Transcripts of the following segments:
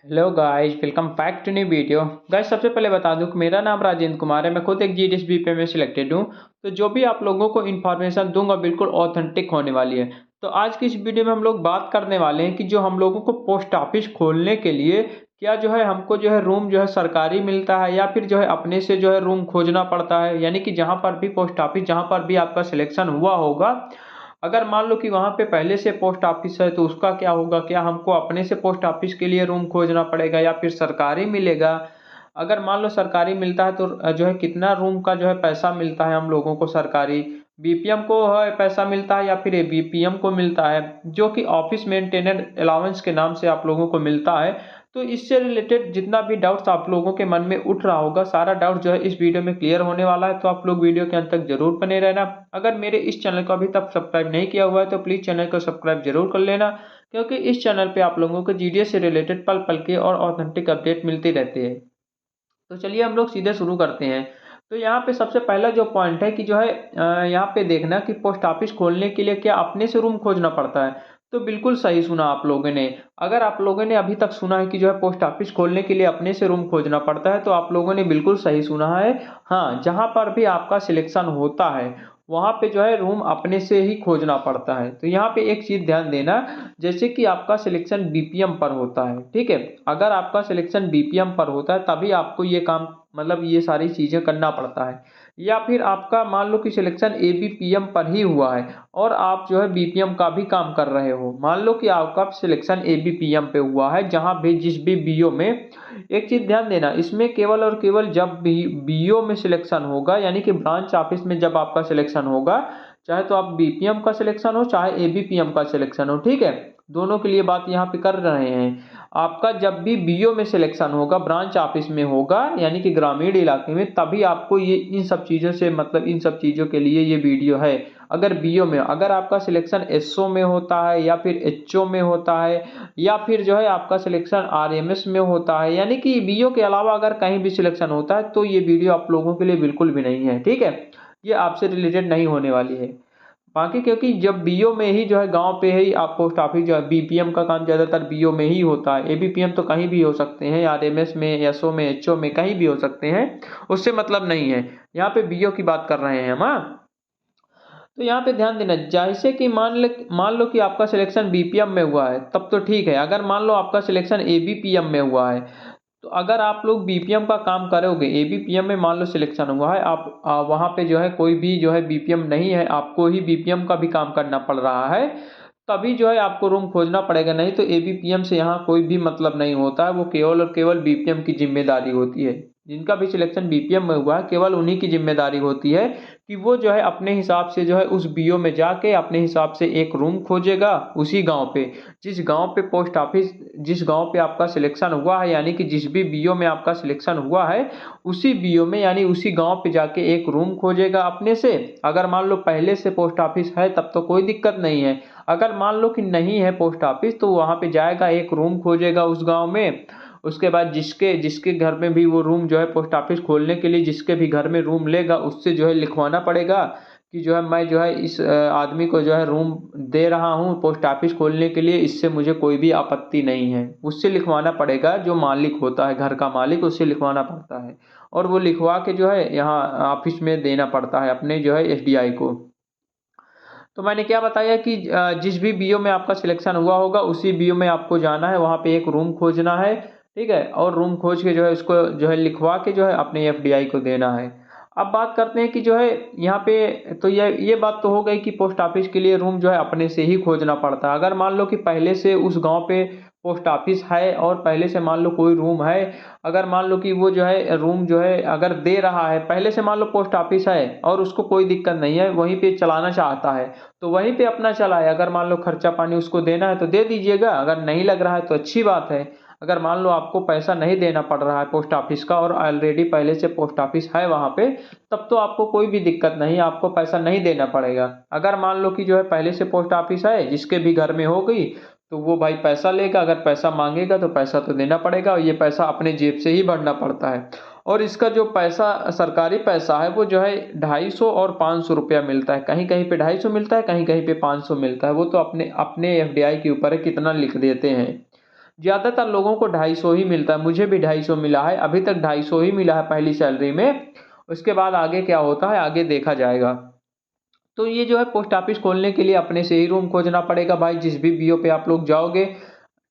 Hello guys, welcome back to new video. Guys, सबसे पहले बता दूं कि मेरा नाम राजेंद्र कुमार है। मैं खुद एक जीडीएस में सिलेक्टेड हूं। तो जो भी आप लोगों को इन्फॉर्मेशन दूंगा बिल्कुल ऑथेंटिक होने वाली है। तो आज की इस वीडियो में हम लोग बात करने वाले हैं कि जो हम लोगों को पोस्ट ऑफिस खोलने के लिए क्या जो है हमको जो है रूम जो है सरकारी मिलता है या फिर जो है अपने से जो है रूम खोजना पड़ता है। यानी कि जहां पर भी पोस्ट ऑफिस जहां पर भी आपका सिलेक्शन हुआ होगा, अगर मान लो कि वहां पे पहले से पोस्ट ऑफिस है तो उसका क्या होगा, क्या हमको अपने से पोस्ट ऑफिस के लिए रूम खोजना पड़ेगा या फिर सरकारी मिलेगा। अगर मान लो सरकारी मिलता है तो जो है कितना रूम का जो है पैसा मिलता है हम लोगों को सरकारी, बीपीएम को है पैसा मिलता है या फिर एबीपीएम को मिलता है, जो कि ऑफिस मेंटेनेंस अलाउंस के नाम से आप लोगों को मिलता है। तो इससे रिलेटेड जितना भी डाउट्स आप लोगों के मन में उठ रहा होगा, सारा डाउट जो है इस वीडियो में क्लियर होने वाला है। तो आप लोग वीडियो के अंत तक जरूर बने रहना। अगर मेरे इस चैनल को अभी तक सब्सक्राइब नहीं किया हुआ है तो प्लीज चैनल को सब्सक्राइब जरूर कर लेना, क्योंकि इस चैनल पे आप लोगों को जीडीएस से रिलेटेड पल पल के और ऑथेंटिक अपडेट मिलती रहती है। तो चलिए हम लोग सीधे शुरू करते हैं। तो यहाँ पे सबसे पहला जो पॉइंट है कि जो है यहाँ पे देखना कि पोस्ट ऑफिस खोलने के लिए क्या अपने से रूम खोजना पड़ता है। तो बिल्कुल सही सुना आप लोगों ने। अगर आप लोगों ने अभी तक सुना है कि जो है पोस्ट ऑफिस खोलने के लिए अपने से रूम खोजना पड़ता है, तो आप लोगों ने बिल्कुल सही सुना है। हाँ, जहाँ पर भी आपका सिलेक्शन होता है वहाँ पे जो है रूम अपने से ही खोजना पड़ता है। तो यहाँ पे एक चीज ध्यान देना, जैसे कि आपका सिलेक्शन बीपीएम पर होता है, ठीक है। अगर आपका सिलेक्शन बीपीएम पर होता है तभी आपको ये काम मतलब ये सारी चीजें करना पड़ता है। या फिर आपका मान लो कि सिलेक्शन एबीपीएम पर ही हुआ है और आप जो है बीपीएम का भी काम कर रहे हो। मान लो कि आपका सिलेक्शन एबीपीएम पे हुआ है, जहां भी जिस भी बीओ में, एक चीज ध्यान देना, इसमें केवल और केवल जब भी बीओ में सिलेक्शन होगा, यानी कि ब्रांच ऑफिस में जब आपका सिलेक्शन होगा, चाहे तो आप बीपीएम का सिलेक्शन हो चाहे एबीपीएम का सिलेक्शन हो, ठीक है, दोनों के लिए बात यहाँ पे कर रहे हैं। आपका जब भी बीओ में सिलेक्शन होगा, ब्रांच ऑफिस में होगा, यानी कि ग्रामीण इलाके में, तभी आपको ये इन सब चीजों से मतलब इन सब चीजों के लिए ये वीडियो है। अगर बीओ में, अगर आपका सिलेक्शन एसओ में होता है या फिर एचओ में होता है या फिर जो है आपका सिलेक्शन आरएमएस में होता है, यानी कि बीओ के अलावा अगर कहीं भी सिलेक्शन होता है, तो ये वीडियो आप लोगों के लिए बिल्कुल भी नहीं है, ठीक है। ये आपसे रिलेटेड नहीं होने वाली है। बाकी क्योंकि जब बीओ में ही जो है गांव पे ही आप पोस्ट ऑफिस जो है, बीपीएम का काम ज्यादातर बीओ में ही होता है। एबीपीएम तो कहीं भी हो सकते हैं, आरएमएस में, एसओ में, एचओ में, कहीं भी हो सकते हैं, उससे मतलब नहीं है। यहाँ पे बीओ की बात कर रहे हैं हम, हाँ। तो यहाँ पे ध्यान देना, जैसे कि मान लो कि आपका सिलेक्शन बीपीएम में हुआ है तब तो ठीक है। अगर मान लो आपका सिलेक्शन एबीपीएम में हुआ है, तो अगर आप लोग बीपीएम का काम करोगे, एबीपीएम में मान लो सिलेक्शन हुआ है, आप वहाँ पे जो है कोई भी जो है बीपीएम नहीं है, आपको ही बीपीएम का भी काम करना पड़ रहा है, तभी जो है आपको रूम खोजना पड़ेगा। नहीं तो एबीपीएम से यहाँ कोई भी मतलब नहीं होता है, वो केवल और केवल बीपीएम की जिम्मेदारी होती है। जिनका भी सिलेक्शन बीपीएम में हुआ है, केवल उन्हीं की जिम्मेदारी होती है कि वो जो है अपने हिसाब से जो है उस बीओ में जाके अपने हिसाब से एक रूम खोजेगा उसी गांव पे, जिस गांव पे पोस्ट ऑफिस, जिस गांव पे आपका सिलेक्शन हुआ है, यानी कि जिस भी बीओ में आपका सिलेक्शन हुआ है, उसी बीओ में यानी उसी गांव पे जाके एक रूम खोजेगा अपने से। अगर मान लो पहले से पोस्ट ऑफिस है तब तो कोई दिक्कत नहीं है। अगर मान लो कि नहीं है पोस्ट ऑफिस, तो वहां पे जाएगा, एक रूम खोजेगा उस गांव में। उसके बाद जिसके जिसके घर में भी वो रूम जो है पोस्ट ऑफिस खोलने के लिए जिसके भी घर में रूम लेगा, उससे जो है लिखवाना पड़ेगा कि जो है मैं जो है इस आदमी को जो है रूम दे रहा हूँ पोस्ट ऑफिस खोलने के लिए, इससे मुझे कोई भी आपत्ति नहीं है। उससे लिखवाना पड़ेगा, जो मालिक होता है घर का मालिक, उससे लिखवाना पड़ता है। और वो लिखवा के जो है यहाँ ऑफिस में देना पड़ता है अपने जो है एसडीआई को। तो मैंने क्या बताया कि जिस भी बीओ में आपका सिलेक्शन हुआ होगा उसी बीओ में आपको जाना है, वहाँ पे एक रूम खोजना है, ठीक है। और रूम खोज के जो है उसको जो है लिखवा के जो है अपने एफडीआई को देना है। अब बात करते हैं कि जो है यहाँ पे, तो ये बात तो हो गई कि पोस्ट ऑफिस के लिए रूम जो है अपने से ही खोजना पड़ता है। अगर मान लो कि पहले से उस गांव पे पोस्ट ऑफिस है और पहले से मान लो कोई रूम है, अगर मान लो कि वो जो है रूम जो है अगर दे रहा है, पहले से मान लो पोस्ट ऑफिस है और उसको कोई दिक्कत नहीं है, वहीं पे चलाना चाहता है, तो वहीं पे अपना चलाए। अगर मान लो खर्चा पानी उसको देना है तो दे दीजिएगा, अगर नहीं लग रहा है तो अच्छी बात है। अगर मान लो आपको पैसा नहीं देना पड़ रहा है पोस्ट ऑफिस का और ऑलरेडी पहले से पोस्ट ऑफिस है वहाँ पे, तब तो आपको कोई भी दिक्कत नहीं, आपको पैसा नहीं देना पड़ेगा। अगर मान लो कि जो है पहले से पोस्ट ऑफिस है जिसके भी घर में हो गई, तो वो भाई पैसा लेगा, अगर पैसा मांगेगा तो पैसा तो देना पड़ेगा, और ये पैसा अपने जेब से ही भरना पड़ता है। और इसका जो पैसा सरकारी पैसा है वो जो है 250 और 500 रुपया मिलता है। कहीं कहीं पे 250 मिलता है, कहीं कहीं पे 500 मिलता है। वो तो अपने अपने एफडीआई के ऊपर है कितना लिख देते हैं। ज़्यादातर लोगों को 250 ही मिलता है, मुझे भी 250 मिला है, अभी तक 250 ही मिला है पहली सैलरी में। उसके बाद आगे क्या होता है आगे देखा जाएगा। तो ये जो है पोस्ट ऑफिस खोलने के लिए अपने से ही रूम खोजना पड़ेगा भाई, जिस भी बीओ पे आप लोग जाओगे,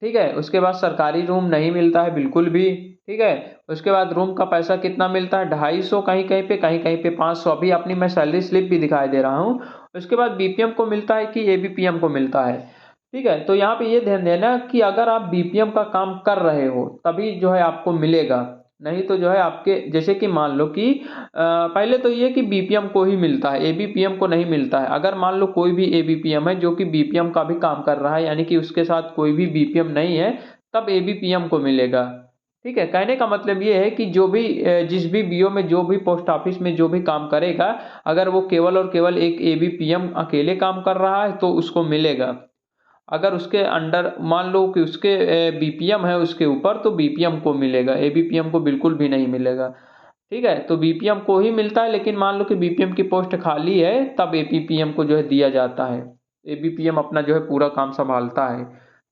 ठीक है। उसके बाद सरकारी रूम नहीं मिलता है बिल्कुल भी, ठीक है। उसके बाद रूम का पैसा कितना मिलता है, 250 कहीं कहीं पे, कहीं कहीं पे 500। अभी अपनी मैं सैलरी स्लिप भी दिखाई दे रहा हूँ। उसके बाद बीपीएम को मिलता है कि एबीपीएम को मिलता है, ठीक है। तो यहाँ पे ये ध्यान देना कि अगर आप बीपीएम का काम कर रहे हो तभी जो है आपको मिलेगा, नहीं तो जो है आपके, जैसे कि मान लो कि पहले तो ये कि बीपीएम को ही मिलता है, एबीपीएम को नहीं मिलता है। अगर मान लो कोई भी एबीपीएम है जो कि बीपीएम का भी काम कर रहा है, यानी कि उसके साथ कोई भी बीपीएम नहीं है, तब एबीपीएम को मिलेगा, ठीक है। कहने का मतलब ये है कि जो भी जिस भी बीओ में, जो भी पोस्ट ऑफिस में जो भी काम करेगा, अगर वो केवल और केवल एक एबीपीएम अकेले काम कर रहा है तो उसको मिलेगा। अगर उसके अंडर मान लो कि उसके बीपीएम है उसके ऊपर, तो बीपीएम को मिलेगा, एबीपीएम को बिल्कुल भी नहीं मिलेगा, ठीक है। तो बीपीएम को ही मिलता है, लेकिन मान लो कि बीपीएम की पोस्ट खाली है तब एबीपीएम को जो है दिया जाता है। एबीपीएम अपना जो है पूरा काम संभालता है।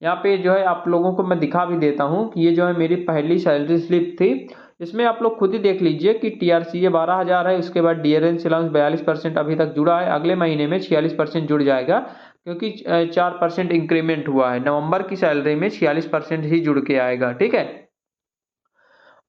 यहाँ पे जो है आप लोगों को मैं दिखा भी देता हूँ कि ये जो है मेरी पहली सैलरी स्लिप थी। इसमें आप लोग खुद ही देख लीजिए कि टीआरसी ये 12,000 है, उसके बाद डियरेंस अलाउंस 42% अभी तक जुड़ा है, अगले महीने में 46% जुड़ जाएगा, क्योंकि 4% इंक्रीमेंट हुआ है। नवंबर की सैलरी में 46% ही जुड़ के आएगा, ठीक है।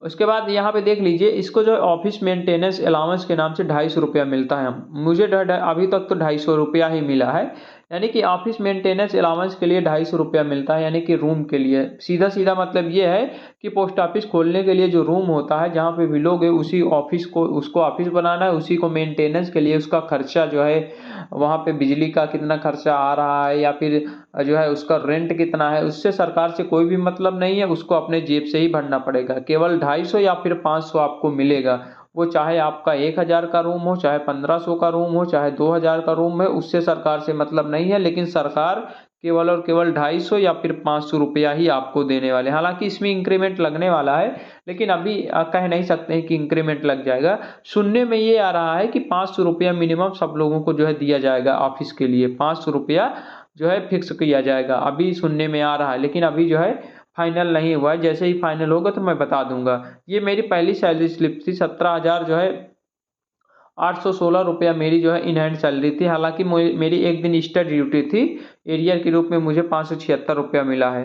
उसके बाद यहाँ पे देख लीजिए, इसको जो है ऑफिस मेंटेनेंस अलाउंस के नाम से 250 रुपया मिलता है। मुझे अभी तक तो 250 रुपया ही मिला है, यानी कि ऑफिस मेंटेनेंस अलाउंस के लिए 250 रुपया मिलता है, यानी कि रूम के लिए। सीधा सीधा मतलब ये है कि पोस्ट ऑफिस खोलने के लिए जो रूम होता है जहाँ पे भी लोग है, उसी ऑफिस को, उसको ऑफिस बनाना है, उसी को मेंटेनेंस के लिए उसका खर्चा जो है, वहाँ पे बिजली का कितना खर्चा आ रहा है या फिर जो है उसका रेंट कितना है, उससे सरकार से कोई भी मतलब नहीं है, उसको अपने जेब से ही भरना पड़ेगा। केवल 250 या फिर 500 आपको मिलेगा। वो चाहे आपका 1,000 का रूम हो, चाहे 1500 का रूम हो, चाहे 2,000 का रूम है, उससे सरकार से मतलब नहीं है। लेकिन सरकार केवल और केवल 250 या फिर 500 रुपया ही आपको देने वाले। हालांकि इसमें इंक्रीमेंट लगने वाला है, लेकिन अभी कह नहीं सकते हैं कि इंक्रीमेंट लग जाएगा। सुनने में ये आ रहा है कि 500 रुपया मिनिमम सब लोगों को जो है दिया जाएगा ऑफिस के लिए, 500 रुपया जो है फिक्स किया जाएगा, अभी सुनने में आ रहा है। लेकिन अभी जो है फाइनल नहीं हुआ है, जैसे ही फाइनल होगा तो मैं बता दूंगा। ये मेरी पहली सैलरी स्लिप थी, 17,000 जो है 816 रुपया मेरी जो है इन हैंड सैलरी थी। हालांकि मेरी एक दिन एक्स्ट्रा ड्यूटी थी, एरियर के रूप में मुझे 576 रुपया मिला है।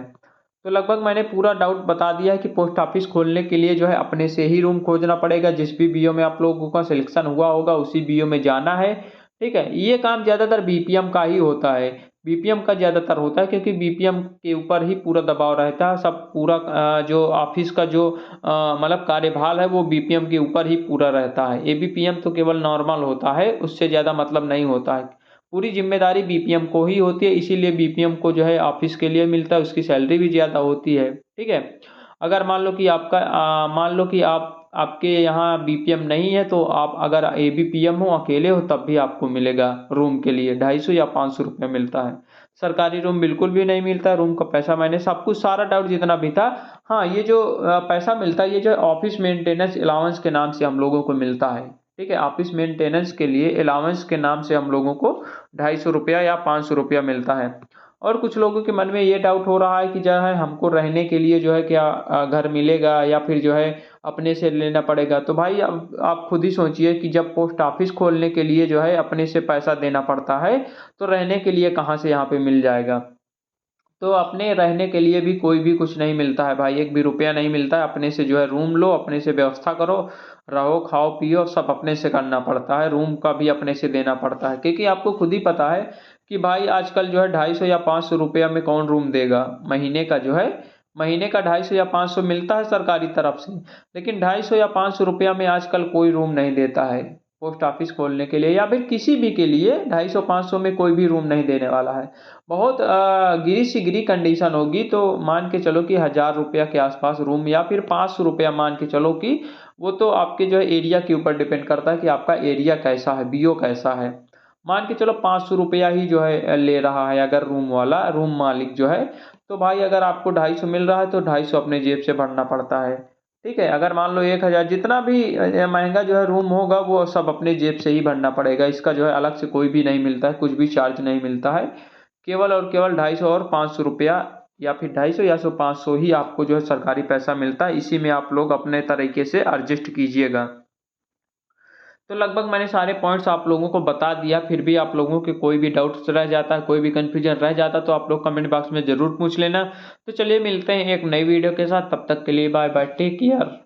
तो लगभग मैंने पूरा डाउट बता दिया है कि पोस्ट ऑफिस खोलने के लिए जो है अपने से ही रूम खोजना पड़ेगा। जिस भी बीओ में आप लोगों का सिलेक्शन हुआ होगा उसी बीओ में जाना है, ठीक है। ये काम ज़्यादातर बीपीएम का ही होता है, बीपीएम का ज़्यादातर होता है, क्योंकि बीपीएम के ऊपर ही पूरा दबाव रहता है। सब पूरा जो ऑफिस का जो मतलब कार्यभार है वो बीपीएम के ऊपर ही पूरा रहता है। एबीपीएम तो केवल नॉर्मल होता है, उससे ज़्यादा मतलब नहीं होता है। पूरी जिम्मेदारी बीपीएम को ही होती है, इसीलिए बीपीएम को जो है ऑफिस के लिए मिलता है, उसकी सैलरी भी ज़्यादा होती है, ठीक है। अगर मान लो कि मान लो कि आपके यहाँ बीपीएम नहीं है, तो आप अगर एबीपीएम हो, अकेले हो, तब भी आपको मिलेगा रूम के लिए 250 या 500 रुपये मिलता है। सरकारी रूम बिल्कुल भी नहीं मिलता है। रूम का पैसा मैंने सब कुछ सारा डाउट जितना भी था। हाँ, ये जो पैसा मिलता है, ये जो ऑफिस मेंटेनेंस अलाउंस के नाम से हम लोगों को मिलता है, ठीक है। ऑफिस मेंटेनेंस के लिए अलाउंस के नाम से हम लोगों को 250 रुपया या 500 रुपया मिलता है। और कुछ लोगों के मन में ये डाउट हो रहा है कि जो है हमको रहने के लिए जो है क्या घर मिलेगा या फिर जो है अपने से लेना पड़ेगा। तो भाई अब आप खुद ही सोचिए कि जब पोस्ट ऑफिस खोलने के लिए जो है अपने से पैसा देना पड़ता है, तो रहने के लिए कहाँ से यहाँ पे मिल जाएगा। तो अपने रहने के लिए भी कोई भी कुछ नहीं मिलता है भाई, एक भी रुपया नहीं मिलता है। अपने से जो है रूम लो, अपने से व्यवस्था करो, रहो, खाओ पियो, सब अपने से करना पड़ता है। रूम का भी अपने से देना पड़ता है, क्योंकि आपको खुद ही पता है कि भाई आजकल जो है 250 या 500 रुपया में कौन रूम देगा। महीने का जो है, महीने का 250 या 500 मिलता है सरकारी तरफ से, लेकिन 250 या 500 रुपया में आजकल कोई रूम नहीं देता है। पोस्ट ऑफिस खोलने के लिए या फिर किसी भी के लिए 250-500 में कोई भी रूम नहीं देने वाला है। बहुत गिरी सी गिरी कंडीशन होगी तो मान के चलो कि 1,000 रुपया के आसपास रूम, या फिर 500 रुपया मान के चलो कि, वो तो आपके जो है एरिया के ऊपर डिपेंड करता है कि आपका एरिया कैसा है, बीओ कैसा है। मान के चलो 500 रुपया ही जो है ले रहा है अगर रूम वाला, रूम मालिक जो है, तो भाई अगर आपको 250 मिल रहा है तो 250 अपने जेब से भरना पड़ता है, ठीक है। अगर मान लो 1,000, जितना भी महंगा जो है रूम होगा वो सब अपने जेब से ही भरना पड़ेगा। इसका जो है अलग से कोई भी नहीं मिलता है, कुछ भी चार्ज नहीं मिलता है। केवल और केवल 250 और 500 रुपया या फिर 250 या 500 ही आपको जो है सरकारी पैसा मिलता है। इसी में आप लोग अपने तरीके से एडजस्ट कीजिएगा। तो लगभग मैंने सारे पॉइंट्स आप लोगों को बता दिया, फिर भी आप लोगों के कोई भी डाउट्स रह जाता है, कोई भी कंफ्यूजन रह जाता तो आप लोग कमेंट बॉक्स में ज़रूर पूछ लेना। तो चलिए मिलते हैं एक नई वीडियो के साथ, तब तक के लिए बाय बाय, टेक केयर।